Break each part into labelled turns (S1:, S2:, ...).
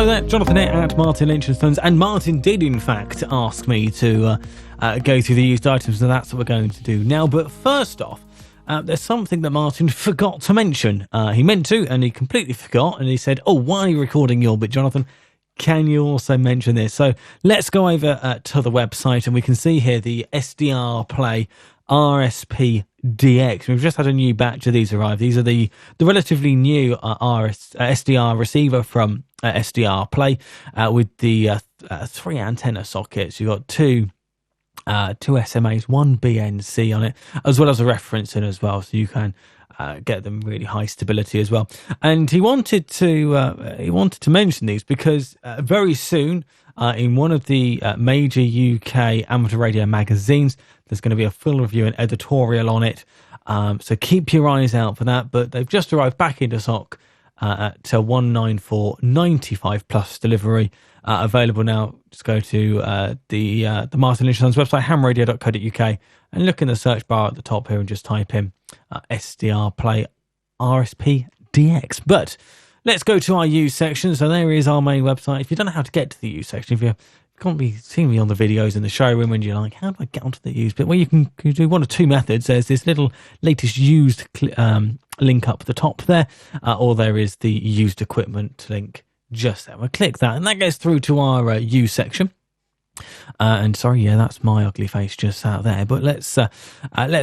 S1: Hello there, Jonathan here at Martin Lynch & Sons, and Martin did in fact ask me to go through the used items, and that's what we're going to do now. But first off, there's something that Martin forgot to mention. He meant to, and he completely forgot, and he said, oh, why are you recording your bit, Jonathan? Can you also mention this? So let's go over to the website, and we can see here the Sdr Play RSP DX. We've just had a new batch of these arrive. These are the relatively new Sdr receiver from Sdr Play with the 3 antenna sockets. You've got two SMAs, one BNC on it, as well as a referencing as well, so you can get them really high stability as well. And he wanted to mention these because very soon, in one of the major UK amateur radio magazines, there's going to be a full review and editorial on it. So keep your eyes out for that. But they've just arrived back into stock at 194.95 plus delivery. Available now. Just go to the Martin Lynch & Sons website, hamradio.co.uk, and look in the search bar at the top here and just type in Sdr Play RSP DX. But let's go to our used section. So there is our main website. If you don't know how to get to the used section, if you can't be seeing me on the videos in the showroom and you're like, how do I get onto the used bit? Well, you can do one of two methods. There's this little latest used link up the top there, or there is the used equipment link just there. We'll click that, and that gets through to our used section. And sorry, yeah, that's my ugly face just out there. But let's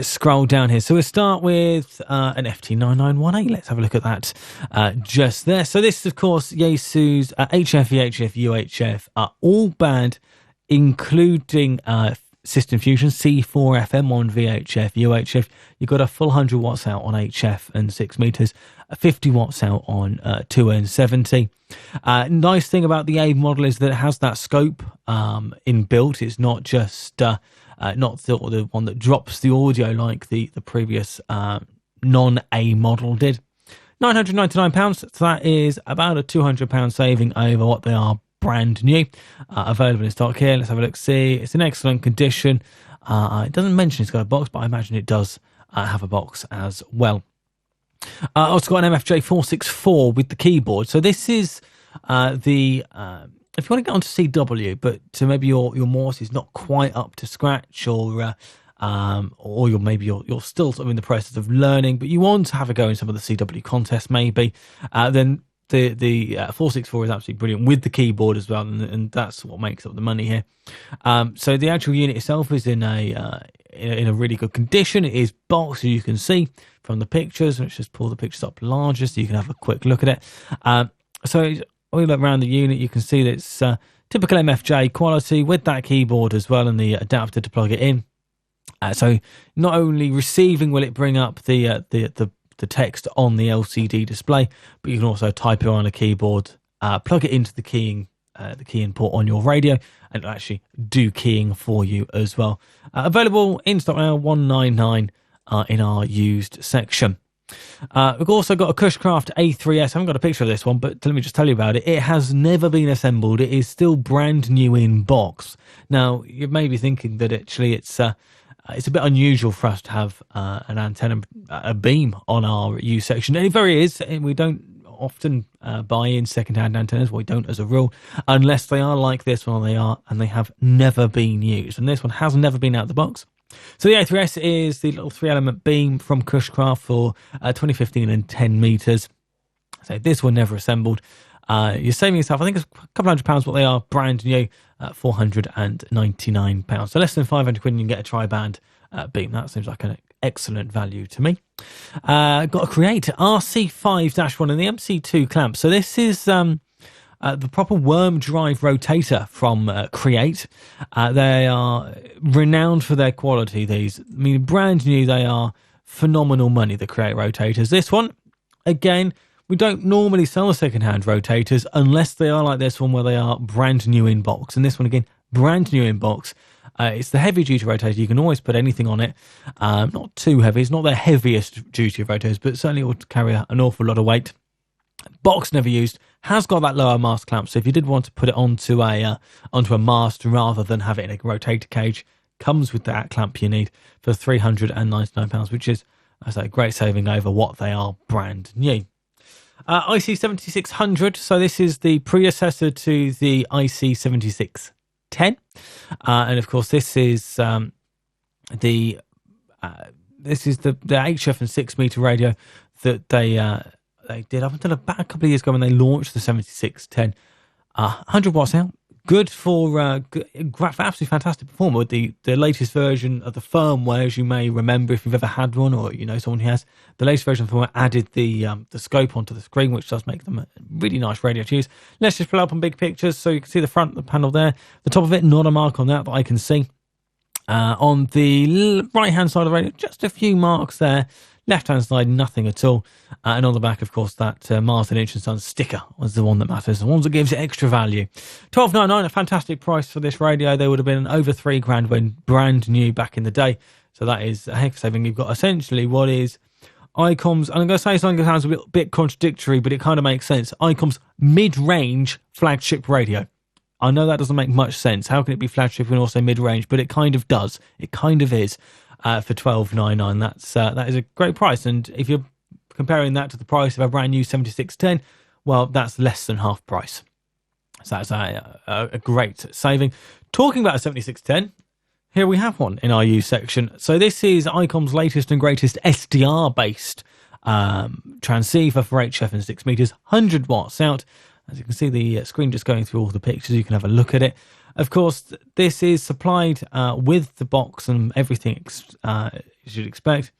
S1: scroll down here. So we'll start with an FT9918. Let's have a look at that just there. So this, of course, Yaesu's HF, VHF, UHF are all banned, including System Fusion, C4 FM on VHF, UHF. You've got a full 100 watts out on HF and 6 meters, 50 watts out on 2N70. Nice thing about the A model is that it has that scope inbuilt. It's not just not the one that drops the audio like the previous non-A model did. £999, so that is about a £200 saving over what they are brand new. Available in stock here. Let's have a look. See, it's in excellent condition. It doesn't mention it's got a box, but I imagine it does have a box as well. Also got an MFJ 464 with the keyboard. So this is if you want to get onto CW, but so maybe your Morse is not quite up to scratch, or you're still sort of in the process of learning, but you want to have a go in some of the CW contests, maybe. Then the 464 is absolutely brilliant with the keyboard as well, and that's what makes up the money here. So the actual unit itself is in a really good condition. It is boxed, as you can see from the pictures. Let's just pull the pictures up larger so you can have a quick look at it. So all look around the unit, you can see that it's typical MFJ quality with that keyboard as well, and the adapter to plug it in. So not only receiving will it bring up the text on the LCD display, but you can also type it on a keyboard, plug it into the key input on your radio, and it'll actually do keying for you as well. Available in stock now, $199 in our used section. We've also got a Cushcraft A3S. I haven't got a picture of this one, but let me just tell you about it. It has never been assembled. It is still brand new in box. Now, you may be thinking that actually it's a bit unusual for us to have an antenna, a beam on our used section. And it very is. We don't often buy in second-hand antennas. Well, we don't as a rule, unless they are like this one, and they have never been used. And this one has never been out of the box. So the A3S is the little 3-element beam from Cushcraft for 2015 and 10 meters. So this one never assembled. You're saving yourself, I think it's a couple £100 what they are brand new, £499. So less than 500 quid and you can get a tri-band beam. That seems like an excellent value to me. Got a Create RC5-1 and the MC2 clamp. So this is the proper worm drive rotator from Create. They are renowned for their quality, these. I mean, brand new, they are phenomenal money, the Create rotators. This one, again, we don't normally sell second-hand rotators unless they are like this one where they are brand new in box. And this one, again, brand new in box. It's the heavy-duty rotator. You can always put anything on it. Not too heavy. It's not the heaviest duty of rotators, but certainly it will carry an awful lot of weight. Box never used. Has got that lower mast clamp. So if you did want to put it onto a mast rather than have it in a rotator cage, comes with that clamp you need for £399, which is, I say, a great saving over what they are brand new. IC7600, so this is the predecessor to the IC7610, and of course this is the HF and 6 meter radio that they did up until about a couple of years ago when they launched the 7610. 100 watts out, good for absolutely fantastic performer with the latest version of the firmware, as you may remember if you've ever had one or you know someone who has. The latest version of the firmware added the scope onto the screen, which does make them a really nice radio to use. Let's just pull up on big pictures so you can see the front of the panel there. The top of it, not a mark on that I can see. On the right hand side of the radio, just a few marks there. Left hand side, nothing at all. And on the back, of course, that Martin Lynch & Sons sticker was the one that matters, the one that gives it extra value. $12.99, a fantastic price for this radio. They would have been over $3,000 when brand new back in the day. So that is a heck of a saving. You've got essentially what is ICOM's, and I'm going to say something that sounds a bit contradictory, but it kind of makes sense. ICOM's mid-range flagship radio. I know that doesn't make much sense. How can it be flagship and also mid-range? But it kind of does. It kind of is. For $12.99, that is a great price. And if you're comparing that to the price of a brand new 7610, well, that's less than half price. So that's a great saving. Talking about a 7610, here we have one in our use section. So this is ICOM's latest and greatest SDR-based transceiver for HF and 6 meters, 100 watts out. As you can see, the screen just going through all the pictures. You can have a look at it. Of course, this is supplied with the box and everything you should expect.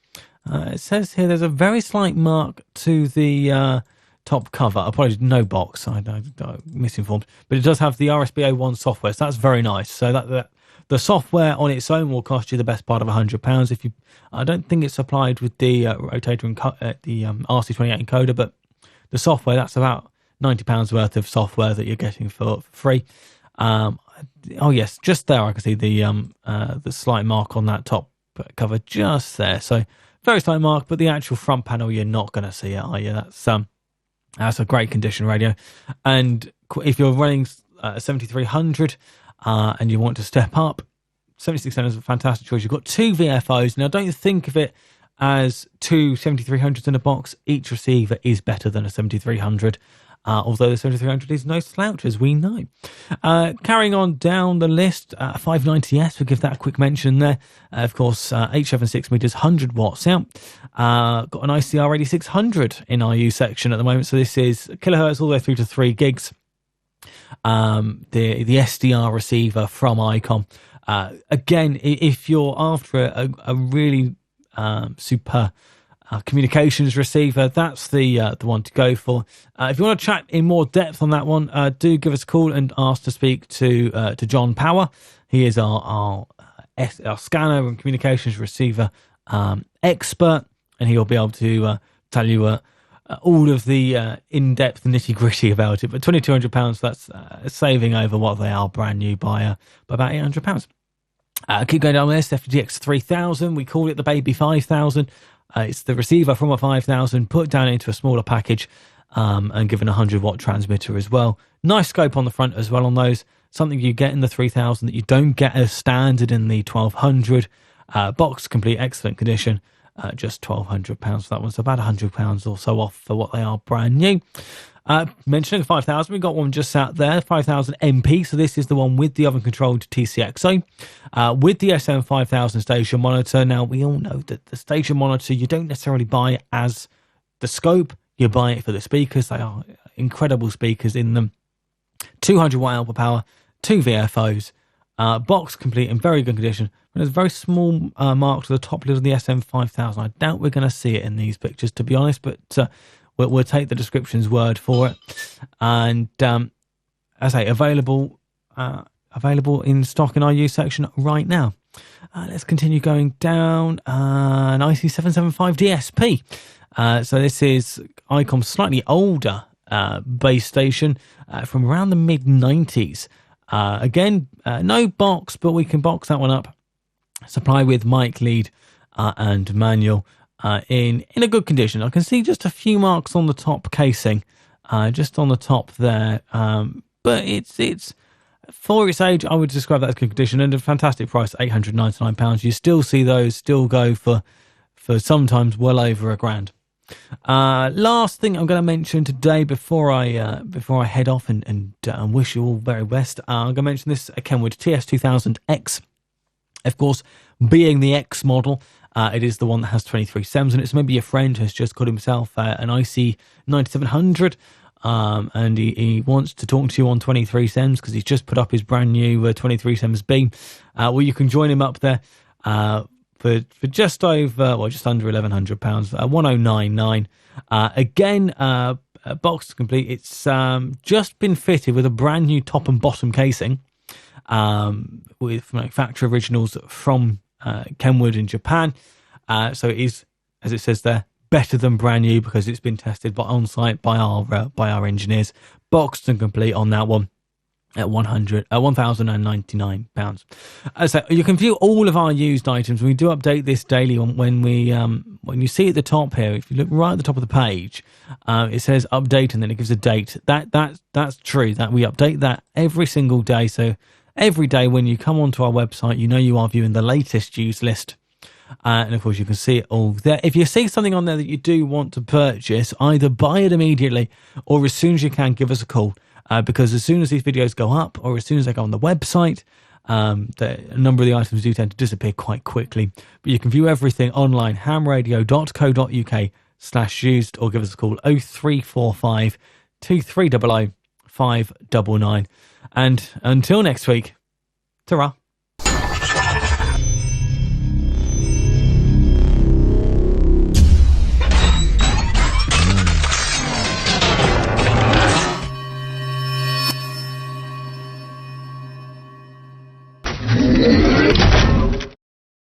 S1: It says here there's a very slight mark to the top cover. Apologies, no box. I'm misinformed. But it does have the RSBA1 software, so that's very nice. So that the software on its own will cost you the best part of £100. I don't think it's supplied with the Rotator and the RC28 encoder, but the software, that's about £90 worth of software that you're getting for free. Oh yes, just there I can see the slight mark on that top cover just there. So very slight mark, but the actual front panel you're not going to see it, are you? That's a great condition radio. And if you're running a 7300 and you want to step up, 7610 is a fantastic choice. You've got two VFOs. Now don't think of it as two 7300s in a box. Each receiver is better than a 7300. Although the 7300 is no slouch, as we know. Carrying on down the list, 590S, we'll give that a quick mention there. Of course, HF and 6 meters, 100 watts out. Got an ICR 8600 in our use section at the moment. So this is kilohertz all the way through to 3 gigs. The Sdr receiver from ICOM. Again, if you're after a really super communications receiver, that's the one to go for. If you want to chat in more depth on that one, do give us a call and ask to speak to John Power. He is our scanner and communications receiver expert, and he'll be able to tell you all of the in-depth nitty-gritty about it. But £2,200, that's saving over what they are brand new by about £800. Keep going down there. FGX 3000, we call it the baby 5000. It's the receiver from a 5000 put down into a smaller package and given a 100-watt transmitter as well. Nice scope on the front as well on those. Something you get in the 3000 that you don't get as standard in the 1200. Box complete, excellent condition. Just £1,200 for that one. So about £100 or so off for what they are brand new. Mentioning 5000, we got one just out there, 5000 MP. So this is the one with the oven controlled TCXO with the SM5000 station monitor. Now we all know that the station monitor you don't necessarily buy as the scope, you buy it for the speakers. They are incredible speakers in them. 200 watt output power, 2 VFOs, box complete in very good condition. There's a very small mark to the top lid of the SM5000. I doubt we're going to see it in these pictures, to be honest, but we'll take the description's word for it. And as I say, available in stock in our use section right now. Let's continue going down. An IC775 DSP. So this is ICOM's slightly older base station from around the mid-90s. Again, no box, but we can box that one up. Supply with mic lead and manual in a good condition. I can see just a few marks on the top casing, just on the top there. But it's for its age, I would describe that as good condition and a fantastic price, £899. You still see those still go for sometimes well over £1,000. Last thing I'm going to mention today before I head off and wish you all very best, I'm going to mention this Kenwood Ts 2000X. Of course, being the X model, it is the one that has 23 SEMs in it. So maybe your friend has just got himself an IC 9700, and he wants to talk to you on 23 SEMs because he's just put up his brand new 23 SEMs B. Well, you can join him up there for just over, just under £1,100, 1099. Again, box complete. It's just been fitted with a brand new top and bottom casing, with factory originals from Kenwood in Japan. So it is, as it says there, better than brand new because it's been tested on site by our engineers. Boxed and complete on that one at £1,099. So you can view all of our used items. We do update this daily when you see at the top here. If you look right at the top of the page, it says update and then it gives a date. That's true. That we update that every single day. So every day when you come onto our website, you are viewing the latest used list. And of course, you can see it all there. If you see something on there that you do want to purchase, either buy it immediately or as soon as you can, give us a call. Because as soon as these videos go up or as soon as they go on the website, a number of the items do tend to disappear quite quickly. But you can view everything online, hamradio.co.uk/used, or give us a call 0345 2300 599. And until next week, ta-ra.
S2: Yeah.